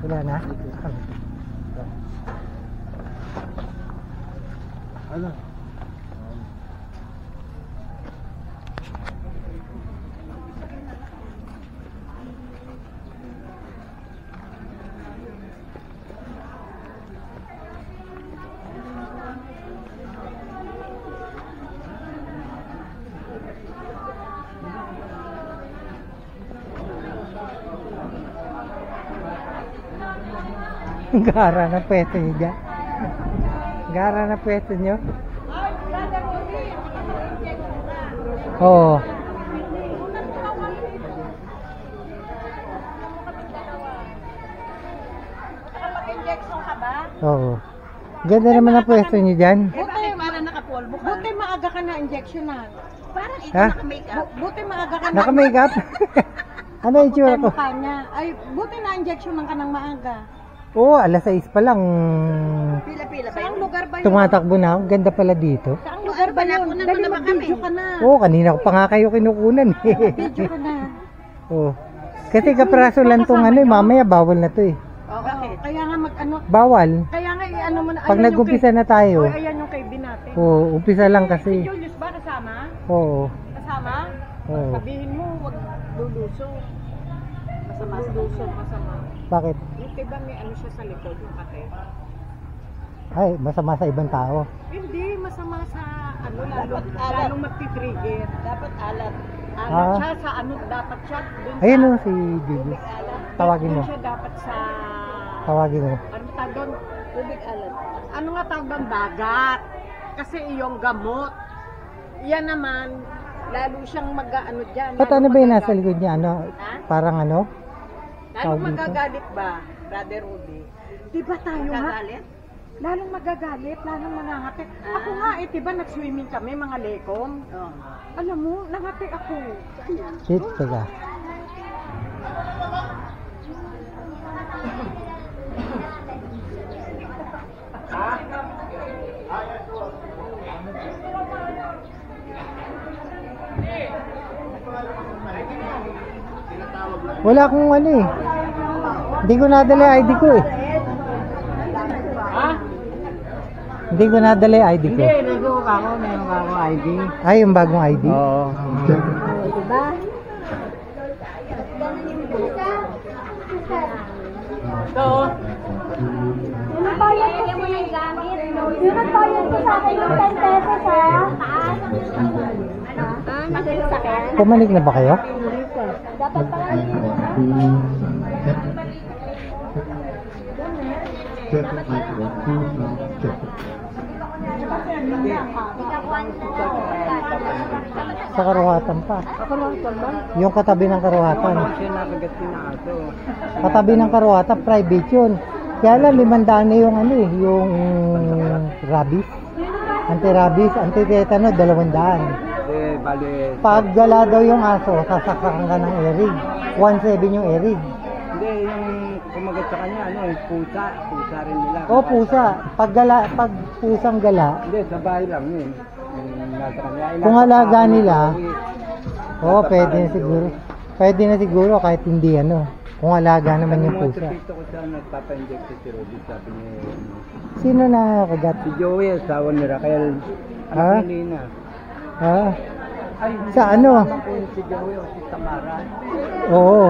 Wala na? Ano? Gara na pwesto nyo dyan. Gara na pwesto nyo. Oo. Nakapag-injection ka ba? Oo. Ganda naman ang pwesto nyo dyan. Para nakapolvo ka. Buti maaga ka na injectionan. Parang ito Ha? naka-makeup. Buti maaga ka na. Naka-makeup? Ano yung tsura ko? Mukha niya. Ay, buti na injectionan ka ng maaga. Oo, alas 6 pa lang. Pila-pila ba? Saang lugar ba yun? Tumatakbo na ako. Ganda pala dito. Saang lugar ba yun? Dali mag-video ka na. Oo, kanina ko pa nga kayo kinukunan. Video ka na. Oo. Kasi kapraso lang tong ano, mamaya bawal na to eh. Oo. Kaya nga mag-ano. Bawal. Kaya nga i-ano mo na. Pag nag-umpisa na tayo. Ayan yung kay natin. Oo, umpisa lang kasi. Julius ba kasama? Oo. Kasama? Oo. Sabihin mo, wag luluso. Masama. Luluso, masama. Bakit? Yung diba may ano siya sa likod, yung kate? Ay, masama sa ibang tao. Hindi, masama sa ano, lalong magti-trigger. Dapat alat. Alat Ah. siya sa ano, dapat siya. Dun Ayun sa o, si Julius. alat. Tawagin mo. Dun siya dapat sa, Tawagin mo. ano tawag doon? Tubig alat. Ano nga tawag doon? Dagat. Kasi iyong gamot. Yan naman, lalo siyang mag-ano dyan. Ba't ano ba yung nasa likod niya? Ano? Ha? Parang ano? Lalong Tawag dito? magagalit ba, Brother Rudy? Di ba tayo magagalit? Lalong magagalit, lalong mangangati. Ako nga eh, di ba nag-swimming kami, mga lekom? Alam mo, nangati ako. Shit, teka. Wala akong ano eh. Hindi ko nadala yung ID ko eh. Ha? Hindi ko nadala yung ID ko. nag-uuk ako, meron ako ID. Ay, yung bagong ID? Oo. Diba? Ito. Pinagbayad mo ng gamit. Pinagbayad ko sa akin ng 10 pesos ha. Nasasakyan? Pumanik na ba kayo? Dapat pala Sa karuhatan pa. Yung katabi ng karuhatan. Siya nakagat na ato. Katabi ng karuhatan, private yun. Kaya lang, 500 na yung ano eh, yung rabies. Anti-rabies, anti-tetano, 200. Eh, bali. Pag gala daw yung aso, sasaksakan ka ng erig. 1.7 yung erig. Hindi, yung kumagat sa kanya, ano eh, pusa. Pusa rin nila. O, pusa. Pag pusang gala, Hindi, sa bahay lang yun. Yung nasa kanya. kung alaga nila, oo, pwede na siguro. Pwede na siguro kahit hindi ano. Kung alaga naman yung pusa. Dito ko siya nagpapa-inject si Rudy, sabi niya. Sino na kagat? Si Joey, asawa ni Raquel. Ha? Ano kanina? Ha? Ay, Sa ano? Si Joey o si Tamara. Oo.